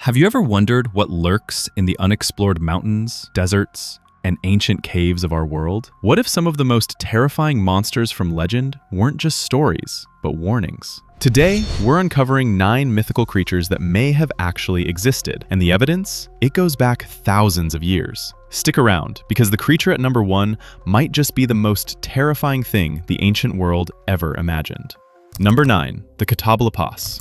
Have you ever wondered what lurks in the unexplored mountains, deserts, and ancient caves of our world? What if some of the most terrifying monsters from legend weren't just stories, but warnings? Today, we're uncovering 9 mythical creatures that may have actually existed, and the evidence? It goes back thousands of years. Stick around, because the creature at number 1 might just be the most terrifying thing the ancient world ever imagined. Number 9, the Catoblepas.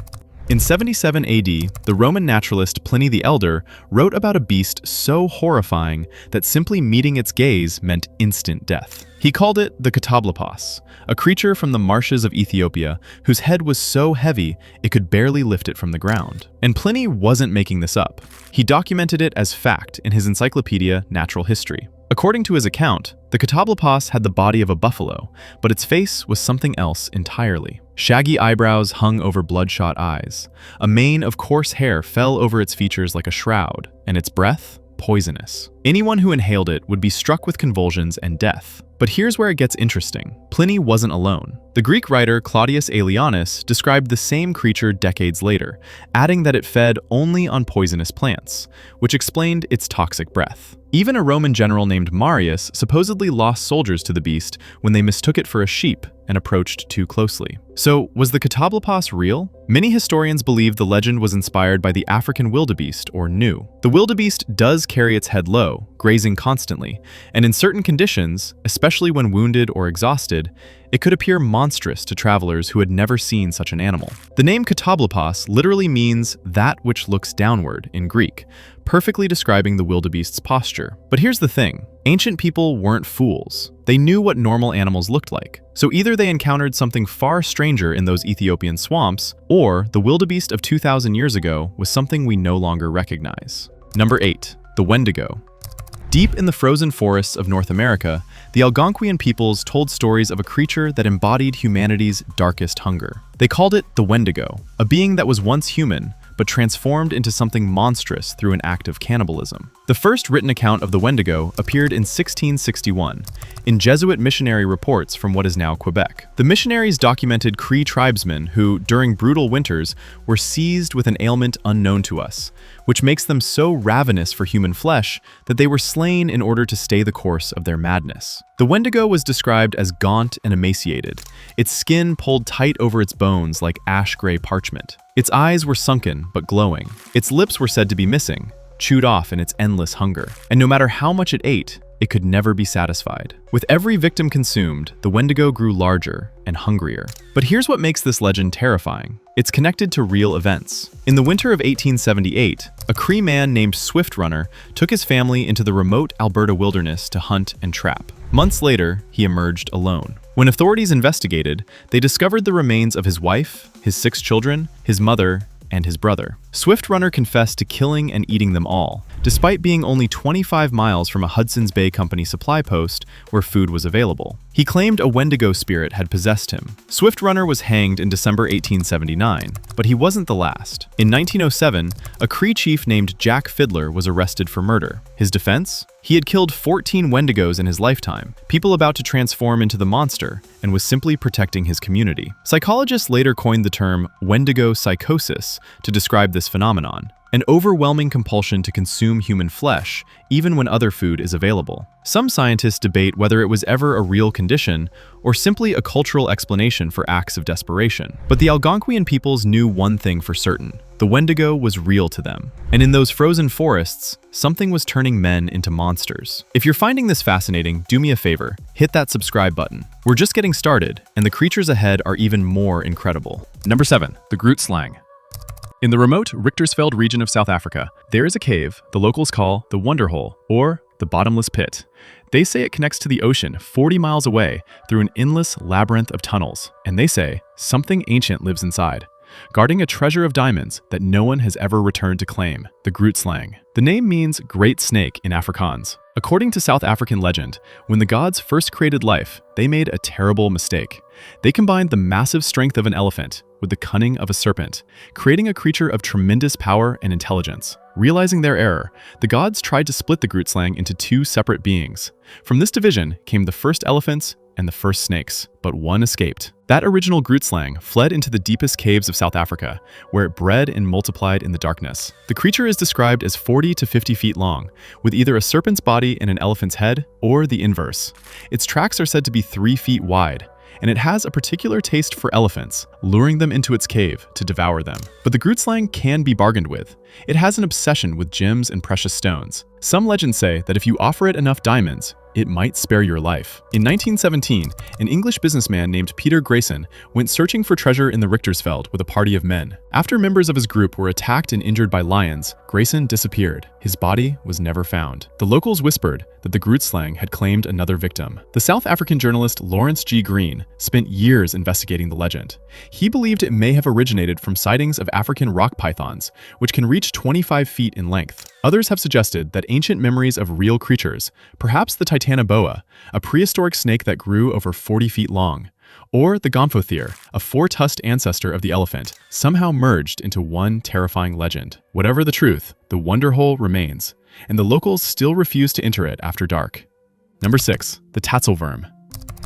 In 77 AD, the Roman naturalist Pliny the Elder wrote about a beast so horrifying that simply meeting its gaze meant instant death. He called it the Catoblepas, a creature from the marshes of Ethiopia whose head was so heavy it could barely lift it from the ground. And Pliny wasn't making this up. He documented it as fact in his encyclopedia Natural History. According to his account, the Catoblepas had the body of a buffalo, but its face was something else entirely. Shaggy eyebrows hung over bloodshot eyes. A mane of coarse hair fell over its features like a shroud, and its breath, poisonous. Anyone who inhaled it would be struck with convulsions and death. But here's where it gets interesting. Pliny wasn't alone. The Greek writer Claudius Aelianus described the same creature decades later, adding that it fed only on poisonous plants, which explained its toxic breath. Even a Roman general named Marius supposedly lost soldiers to the beast when they mistook it for a sheep and approached too closely. So, was the Catoblepas real? Many historians believe the legend was inspired by the African wildebeest, or gnu. The wildebeest does carry its head low, grazing constantly, and in certain conditions, especially when wounded or exhausted, it could appear monstrous to travelers who had never seen such an animal. The name Catoblepas literally means that which looks downward in Greek, perfectly describing the wildebeest's posture. But here's the thing. Ancient people weren't fools. They knew what normal animals looked like. So either they encountered something far stranger in those Ethiopian swamps, or the wildebeest of 2,000 years ago was something we no longer recognize. Number 8, the Wendigo. Deep in the frozen forests of North America, the Algonquian peoples told stories of a creature that embodied humanity's darkest hunger. They called it the Wendigo, a being that was once human, but transformed into something monstrous through an act of cannibalism. The first written account of the Wendigo appeared in 1661, in Jesuit missionary reports from what is now Quebec. The missionaries documented Cree tribesmen who, during brutal winters, were seized with an ailment unknown to us, which makes them so ravenous for human flesh that they were slain in order to stay the course of their madness. The Wendigo was described as gaunt and emaciated, its skin pulled tight over its bones like ash-gray parchment. Its eyes were sunken but glowing. Its lips were said to be missing, chewed off in its endless hunger. And no matter how much it ate, it could never be satisfied. With every victim consumed, the Wendigo grew larger and hungrier. But here's what makes this legend terrifying. It's connected to real events. In the winter of 1878, a Cree man named Swift Runner took his family into the remote Alberta wilderness to hunt and trap. Months later, he emerged alone. When authorities investigated, they discovered the remains of his wife, his 6 children, his mother, and his brother. Swift Runner confessed to killing and eating them all, despite being only 25 miles from a Hudson's Bay Company supply post where food was available. He claimed a Wendigo spirit had possessed him. Swift Runner was hanged in December 1879, but he wasn't the last. In 1907, a Cree chief named Jack Fiddler was arrested for murder. His defense? He had killed 14 Wendigos in his lifetime, people about to transform into the monster, and was simply protecting his community. Psychologists later coined the term Wendigo psychosis to describe this phenomenon, an overwhelming compulsion to consume human flesh, even when other food is available. Some scientists debate whether it was ever a real condition or simply a cultural explanation for acts of desperation. But the Algonquian peoples knew one thing for certain. The Wendigo was real to them. And in those frozen forests, something was turning men into monsters. If you're finding this fascinating, do me a favor, hit that subscribe button. We're just getting started, and the creatures ahead are even more incredible. Number 7, the Groot slang. In the remote Richtersveld region of South Africa, there is a cave the locals call the Wonder Hole, or the bottomless pit. They say it connects to the ocean 40 miles away through an endless labyrinth of tunnels, and they say something ancient lives inside, guarding a treasure of diamonds that no one has ever returned to claim, the Groot slang. The name means great snake in Afrikaans. According to South African legend, when the gods first created life, they made a terrible mistake. They combined the massive strength of an elephant with the cunning of a serpent, creating a creature of tremendous power and intelligence. Realizing their error, the gods tried to split the Groot slang into 2 separate beings. From this division came the first elephants and the first snakes, but one escaped. That original Groot slang fled into the deepest caves of South Africa, where it bred and multiplied in the darkness. The creature is described as 40 to 50 feet long, with either a serpent's body and an elephant's head, or the inverse. Its tracks are said to be 3 feet wide, and it has a particular taste for elephants, luring them into its cave to devour them. But the Groot slang can be bargained with. It has an obsession with gems and precious stones. Some legends say that if you offer it enough diamonds, it might spare your life. In 1917, an English businessman named Peter Grayson went searching for treasure in the Richtersveld with a party of men. After members of his group were attacked and injured by lions, Grayson disappeared. His body was never found. The locals whispered that the Groot slang had claimed another victim. The South African journalist Lawrence G. Green spent years investigating the legend. He believed it may have originated from sightings of African rock pythons, which can reach 25 feet in length. Others have suggested that ancient memories of real creatures, perhaps the Titanoboa, a prehistoric snake that grew over 40 feet long, or the Gomphothere, a four-tusked ancestor of the elephant, somehow merged into one terrifying legend. Whatever the truth, the wonder hole remains, and the locals still refuse to enter it after dark. Number 6. The Tatzelwurm.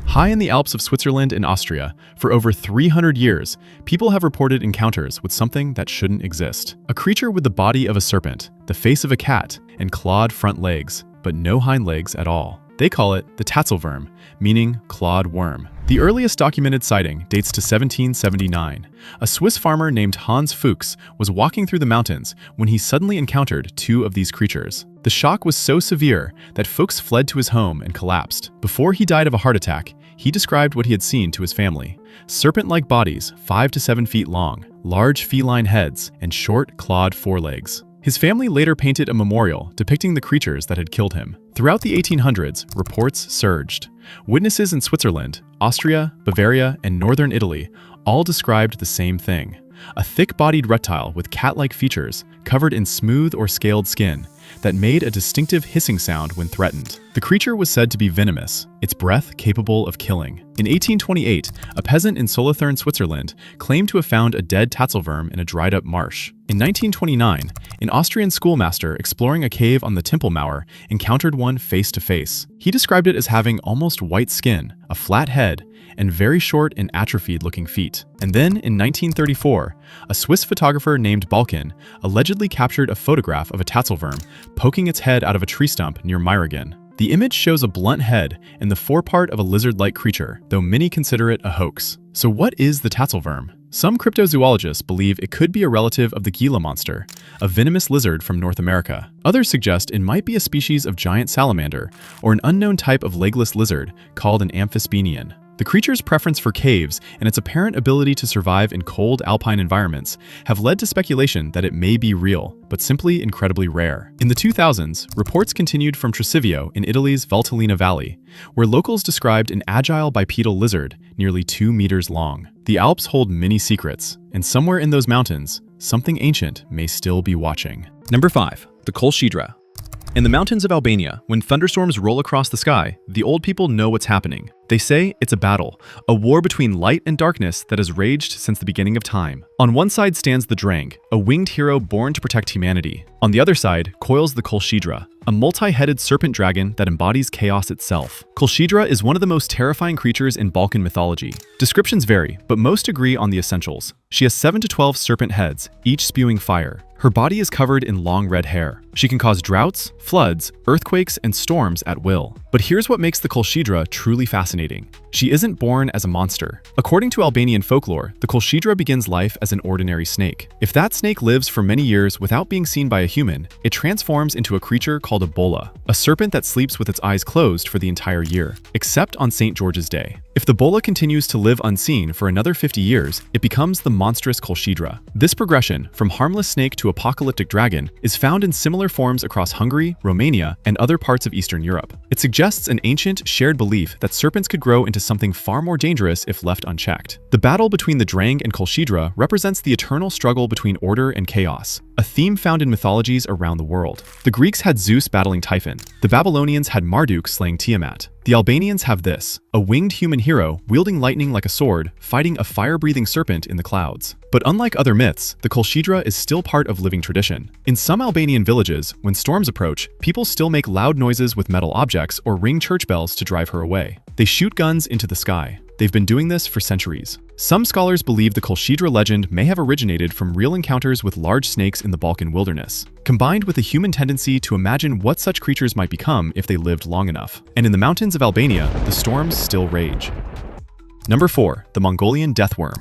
High in the Alps of Switzerland and Austria, for over 300 years, people have reported encounters with something that shouldn't exist. A creature with the body of a serpent, the face of a cat, and clawed front legs, but no hind legs at all. They call it the Tatzelwurm, meaning clawed worm. The earliest documented sighting dates to 1779. A Swiss farmer named Hans Fuchs was walking through the mountains when he suddenly encountered 2 of these creatures. The shock was so severe that Fuchs fled to his home and collapsed. Before he died of a heart attack, he described what he had seen to his family. Serpent-like bodies, 5 to 7 feet long, large feline heads, and short, clawed forelegs. His family later painted a memorial depicting the creatures that had killed him. Throughout the 1800s, reports surged. Witnesses in Switzerland, Austria, Bavaria, and northern Italy all described the same thing. A thick-bodied reptile with cat-like features covered in smooth or scaled skin that made a distinctive hissing sound when threatened. The creature was said to be venomous, its breath capable of killing. In 1828, a peasant in Solothurn, Switzerland, claimed to have found a dead Tatzelwurm in a dried-up marsh. In 1929, an Austrian schoolmaster exploring a cave on the Tempelmauer encountered one face-to-face. He described it as having almost white skin, a flat head, and very short and atrophied-looking feet. And then, in 1934, a Swiss photographer named Balkin allegedly captured a photograph of a Tatzelwurm poking its head out of a tree stump near Meiringen. The image shows a blunt head and the forepart of a lizard-like creature, though many consider it a hoax. So what is the Tatzelwurm? Some cryptozoologists believe it could be a relative of the Gila monster, a venomous lizard from North America. Others suggest it might be a species of giant salamander or an unknown type of legless lizard called an amphisbaenian. The creature's preference for caves and its apparent ability to survive in cold alpine environments have led to speculation that it may be real, but simply incredibly rare. In the 2000s, reports continued from Tresivio in Italy's Valtellina Valley, where locals described an agile bipedal lizard nearly 2 meters long. The Alps hold many secrets, and somewhere in those mountains, something ancient may still be watching. Number 5. The Kolshedra. In the mountains of Albania, when thunderstorms roll across the sky, the old people know what's happening. They say it's a battle, a war between light and darkness that has raged since the beginning of time. On one side stands the Drang, a winged hero born to protect humanity. On the other side coils the Kolshedra, a multi-headed serpent dragon that embodies chaos itself. Kolshedra is one of the most terrifying creatures in Balkan mythology. Descriptions vary, but most agree on the essentials. She has 7 to 12 serpent heads, each spewing fire. Her body is covered in long red hair. She can cause droughts, floods, earthquakes, and storms at will. But here's what makes the Kolshedra truly fascinating. She isn't born as a monster. According to Albanian folklore, the Kolshedra begins life as an ordinary snake. If that snake lives for many years without being seen by a human, it transforms into a creature called a bola, a serpent that sleeps with its eyes closed for the entire year, except on St. George's Day. If the bola continues to live unseen for another 50 years, it becomes the monstrous Kolshedra. This progression, from harmless snake to apocalyptic dragon, is found in similar forms across Hungary, Romania, and other parts of Eastern Europe. It suggests an ancient, shared belief that serpents could grow into something far more dangerous if left unchecked. The battle between the Drang and Kolshedra represents the eternal struggle between order and chaos, a theme found in mythologies around the world. The Greeks had Zeus battling Typhon. The Babylonians had Marduk slaying Tiamat. The Albanians have this, a winged human hero wielding lightning like a sword, fighting a fire-breathing serpent in the clouds. But unlike other myths, the Kolshedra is still part of living tradition. In some Albanian villages, when storms approach, people still make loud noises with metal objects or ring church bells to drive her away. They shoot guns into the sky. They've been doing this for centuries. Some scholars believe the Kolshedra legend may have originated from real encounters with large snakes in the Balkan wilderness, combined with a human tendency to imagine what such creatures might become if they lived long enough. And in the mountains of Albania, the storms still rage. Number 4. The Mongolian deathworm.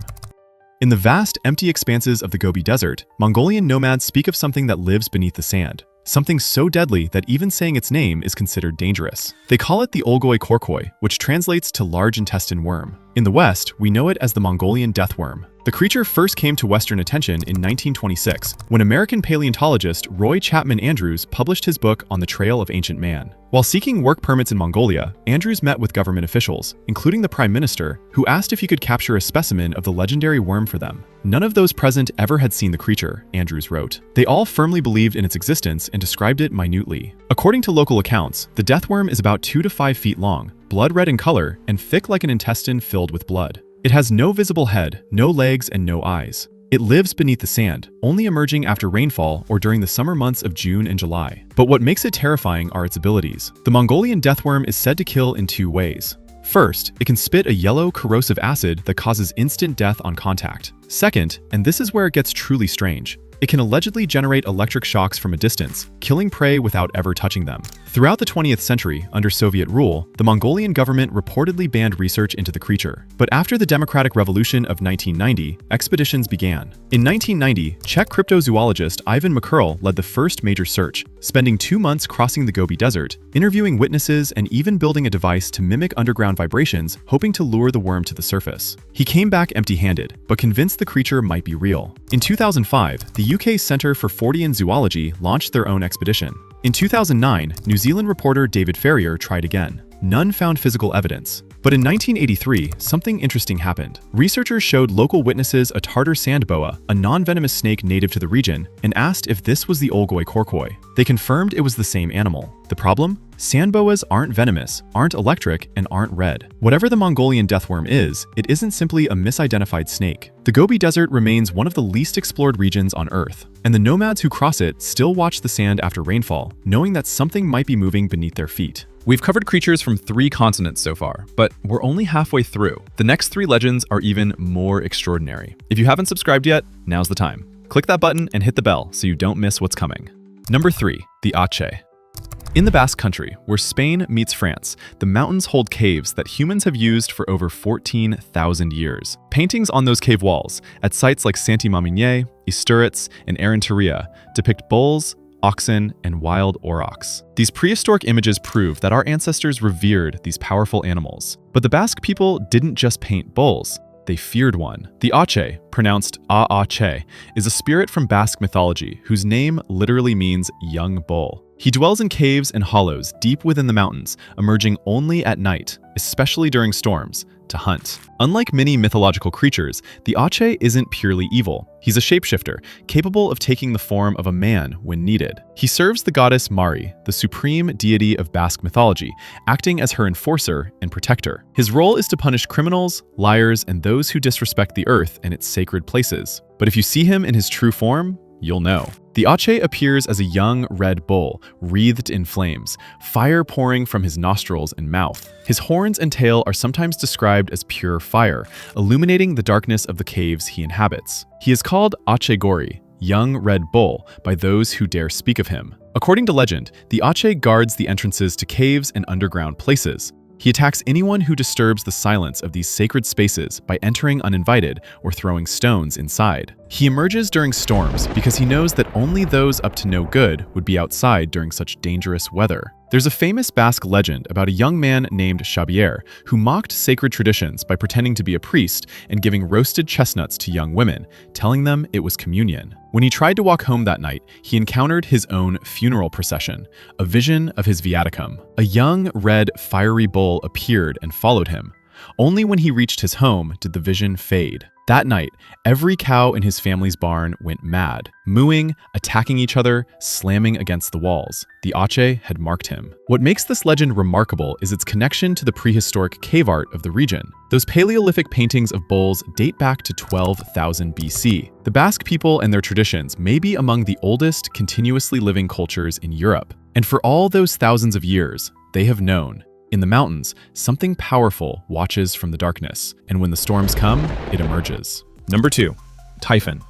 In the vast, empty expanses of the Gobi Desert, Mongolian nomads speak of something that lives beneath the sand. Something so deadly that even saying its name is considered dangerous. They call it the Olgoi Korkoi, which translates to large intestine worm. In the West, we know it as the Mongolian deathworm. The creature first came to Western attention in 1926, when American paleontologist Roy Chapman Andrews published his book On the Trail of Ancient Man. While seeking work permits in Mongolia, Andrews met with government officials, including the Prime Minister, who asked if he could capture a specimen of the legendary worm for them. None of those present ever had seen the creature, Andrews wrote. They all firmly believed in its existence and described it minutely. According to local accounts, the deathworm is about 2 to 5 feet long, blood red in color, and thick like an intestine filled with blood. It has no visible head, no legs, and no eyes. It lives beneath the sand, only emerging after rainfall or during the summer months of June and July. But what makes it terrifying are its abilities. The Mongolian deathworm is said to kill in 2 ways. First, it can spit a yellow, corrosive acid that causes instant death on contact. Second, and this is where it gets truly strange, it can allegedly generate electric shocks from a distance, killing prey without ever touching them. Throughout the 20th century, under Soviet rule, the Mongolian government reportedly banned research into the creature. But after the Democratic Revolution of 1990, expeditions began. In 1990, Czech cryptozoologist Ivan Makurl led the first major search, spending 2 months crossing the Gobi Desert, interviewing witnesses and even building a device to mimic underground vibrations, hoping to lure the worm to the surface. He came back empty-handed, but convinced the creature might be real. In 2005, the UK's Centre for Fortean Zoology launched their own expedition. In 2009, New Zealand reporter David Ferrier tried again. None found physical evidence. But in 1983, something interesting happened. Researchers showed local witnesses a Tartar sand boa, a non-venomous snake native to the region, and asked if this was the Olgoi Korkoi. They confirmed it was the same animal. The problem? Sand boas aren't venomous, aren't electric, and aren't red. Whatever the Mongolian deathworm is, it isn't simply a misidentified snake. The Gobi Desert remains one of the least explored regions on Earth, and the nomads who cross it still watch the sand after rainfall, knowing that something might be moving beneath their feet. We've covered creatures from 3 continents so far, but we're only halfway through. The next 3 legends are even more extraordinary. If you haven't subscribed yet, now's the time. Click that button and hit the bell so you don't miss what's coming. Number 3. The Ache. In the Basque Country, where Spain meets France, the mountains hold caves that humans have used for over 14,000 years. Paintings on those cave walls, at sites like Saint-Mamigné, Isturiz, and Arenteria, depict bulls, oxen, and wild aurochs. These prehistoric images prove that our ancestors revered these powerful animals. But the Basque people didn't just paint bulls. They feared one. The Ache, pronounced A-A-Che, is a spirit from Basque mythology whose name literally means young bull. He dwells in caves and hollows deep within the mountains, emerging only at night, especially during storms, to hunt. Unlike many mythological creatures, the Ache isn't purely evil. He's a shapeshifter, capable of taking the form of a man when needed. He serves the goddess Mari, the supreme deity of Basque mythology, acting as her enforcer and protector. His role is to punish criminals, liars, and those who disrespect the earth and its sacred places. But if you see him in his true form, you'll know. The Ache appears as a young red bull, wreathed in flames, fire pouring from his nostrils and mouth. His horns and tail are sometimes described as pure fire, illuminating the darkness of the caves he inhabits. He is called Ache Gori, young red bull, by those who dare speak of him. According to legend, the Ache guards the entrances to caves and underground places. He attacks anyone who disturbs the silence of these sacred spaces by entering uninvited or throwing stones inside. He emerges during storms because he knows that only those up to no good would be outside during such dangerous weather. There's a famous Basque legend about a young man named Xabier who mocked sacred traditions by pretending to be a priest and giving roasted chestnuts to young women, telling them it was communion. When he tried to walk home that night, he encountered his own funeral procession, a vision of his viaticum. A young, red, fiery bull appeared and followed him. Only when he reached his home did the vision fade. That night, every cow in his family's barn went mad, mooing, attacking each other, slamming against the walls. The Ache had marked him. What makes this legend remarkable is its connection to the prehistoric cave art of the region. Those Paleolithic paintings of bulls date back to 12,000 BC. The Basque people and their traditions may be among the oldest continuously living cultures in Europe. And for all those thousands of years, they have known. In the mountains, something powerful watches from the darkness, and when the storms come, it emerges. Number 2. Typhon.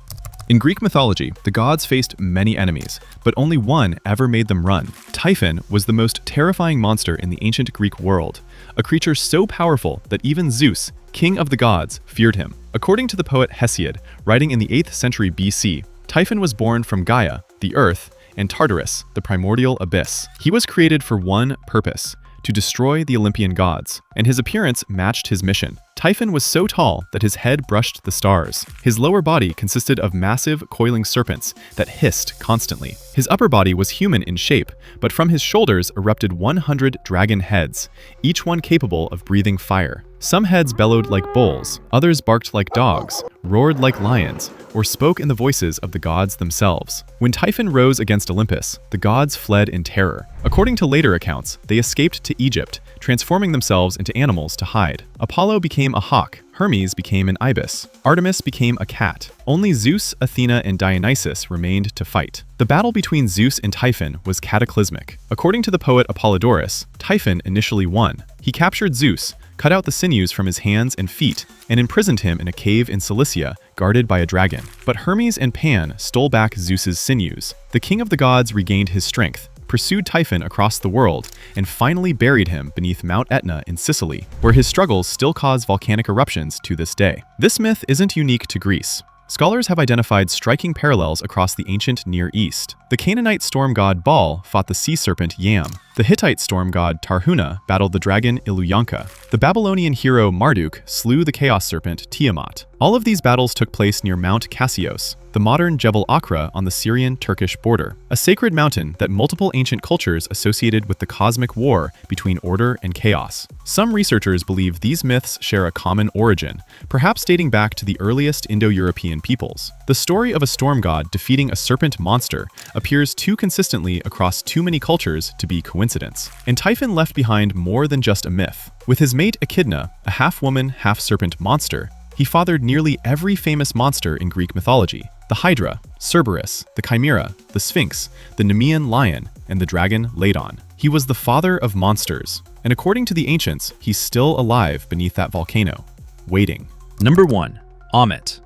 In Greek mythology, the gods faced many enemies, but only one ever made them run. Typhon was the most terrifying monster in the ancient Greek world, a creature so powerful that even Zeus, king of the gods, feared him. According to the poet Hesiod, writing in the 8th century BC, Typhon was born from Gaia, the earth, and Tartarus, the primordial abyss. He was created for one purpose: to destroy the Olympian gods, and his appearance matched his mission. Typhon was so tall that his head brushed the stars. His lower body consisted of massive, coiling serpents that hissed constantly. His upper body was human in shape, but from his shoulders erupted 100 dragon heads, each one capable of breathing fire. Some heads bellowed like bulls, others barked like dogs, roared like lions, or spoke in the voices of the gods themselves. When Typhon rose against Olympus, the gods fled in terror. According to later accounts, they escaped to Egypt, transforming themselves into animals to hide. Apollo became a hawk, Hermes became an ibis, Artemis became a cat. Only Zeus, Athena, and Dionysus remained to fight. The battle between Zeus and Typhon was cataclysmic. According to the poet Apollodorus, Typhon initially won. He captured Zeus, cut out the sinews from his hands and feet, and imprisoned him in a cave in Cilicia, guarded by a dragon. But Hermes and Pan stole back Zeus's sinews. The king of the gods regained his strength, pursued Typhon across the world, and finally buried him beneath Mount Etna in Sicily, where his struggles still cause volcanic eruptions to this day. This myth isn't unique to Greece. Scholars have identified striking parallels across the ancient Near East. The Canaanite storm god Baal fought the sea serpent Yam. The Hittite storm god Tarhuna battled the dragon Iluyanka. The Babylonian hero Marduk slew the chaos serpent Tiamat. All of these battles took place near Mount Cassios, the modern Jebel Akra on the Syrian-Turkish border, a sacred mountain that multiple ancient cultures associated with the cosmic war between order and chaos. Some researchers believe these myths share a common origin, perhaps dating back to the earliest Indo-European peoples. The story of a storm god defeating a serpent monster appears too consistently across too many cultures to be coincidence. And Typhon left behind more than just a myth. With his mate Echidna, a half-woman, half-serpent monster, he fathered nearly every famous monster in Greek mythology: the Hydra, Cerberus, the Chimera, the Sphinx, the Nemean lion, and the dragon Ladon. He was the father of monsters, and according to the ancients, he's still alive beneath that volcano, waiting. Number 1. Ammit.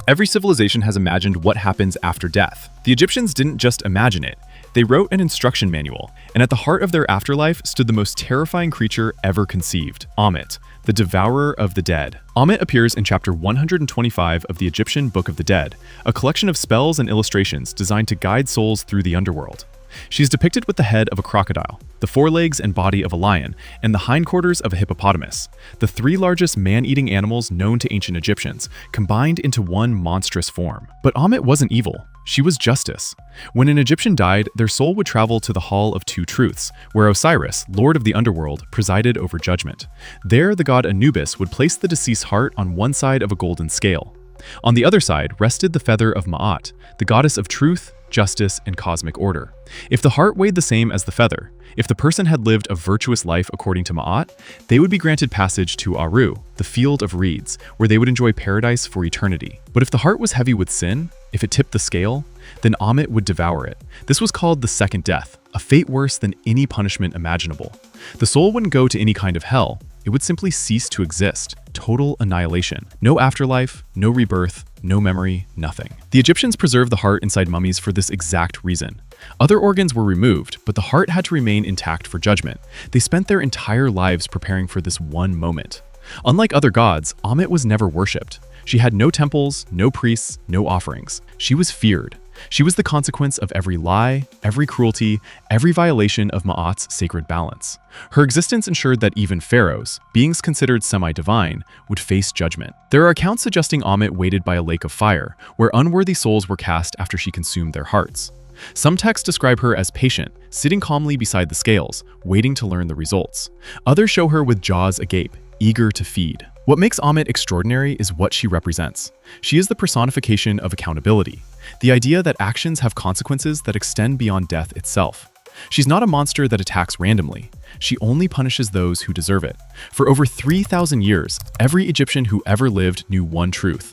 Every civilization has imagined what happens after death. The Egyptians didn't just imagine it. They wrote an instruction manual, and at the heart of their afterlife stood the most terrifying creature ever conceived: Ammit, the devourer of the dead. Ammit appears in chapter 125 of the Egyptian Book of the Dead, a collection of spells and illustrations designed to guide souls through the underworld. She's depicted with the head of a crocodile, the forelegs and body of a lion, and the hindquarters of a hippopotamus, the three largest man-eating animals known to ancient Egyptians, combined into one monstrous form. But Ammit wasn't evil. She was justice. When an Egyptian died, their soul would travel to the Hall of Two Truths, where Osiris, lord of the underworld, presided over judgment. There, the god Anubis would place the deceased's heart on one side of a golden scale. On the other side rested the feather of Ma'at, the goddess of truth, justice, and cosmic order. If the heart weighed the same as the feather, if the person had lived a virtuous life according to Ma'at, they would be granted passage to Aru, the field of reeds, where they would enjoy paradise for eternity. But if the heart was heavy with sin, if it tipped the scale, then Ammit would devour it. This was called the second death, a fate worse than any punishment imaginable. The soul wouldn't go to any kind of hell. It would simply cease to exist. Total annihilation. No afterlife, no rebirth, no memory, nothing. The Egyptians preserved the heart inside mummies for this exact reason. Other organs were removed, but the heart had to remain intact for judgment. They spent their entire lives preparing for this one moment. Unlike other gods, Ammit was never worshipped. She had no temples, no priests, no offerings. She was feared. She was the consequence of every lie, every cruelty, every violation of Ma'at's sacred balance. Her existence ensured that even pharaohs, beings considered semi-divine, would face judgment. There are accounts suggesting Ammit waited by a lake of fire, where unworthy souls were cast after she consumed their hearts. Some texts describe her as patient, sitting calmly beside the scales, waiting to learn the results. Others show her with jaws agape, eager to feed. What makes Ammit extraordinary is what she represents. She is the personification of accountability, the idea that actions have consequences that extend beyond death itself. She's not a monster that attacks randomly. She only punishes those who deserve it. For over 3,000 years, every Egyptian who ever lived knew one truth: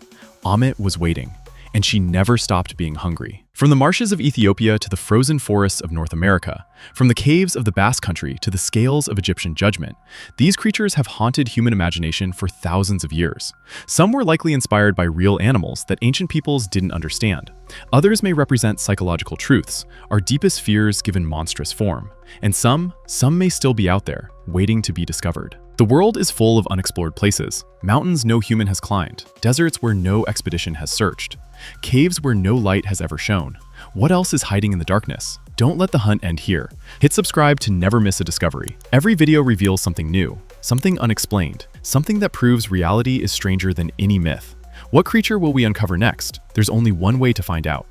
Ammit was waiting, and she never stopped being hungry. From the marshes of Ethiopia to the frozen forests of North America, from the caves of the Basque Country to the scales of Egyptian judgment, these creatures have haunted human imagination for thousands of years. Some were likely inspired by real animals that ancient peoples didn't understand. Others may represent psychological truths, our deepest fears given monstrous form. And some may still be out there, waiting to be discovered. The world is full of unexplored places, mountains no human has climbed, deserts where no expedition has searched, caves where no light has ever shone. What else is hiding in the darkness? Don't let the hunt end here. Hit subscribe to never miss a discovery. Every video reveals something new, something unexplained, something that proves reality is stranger than any myth. What creature will we uncover next? There's only one way to find out.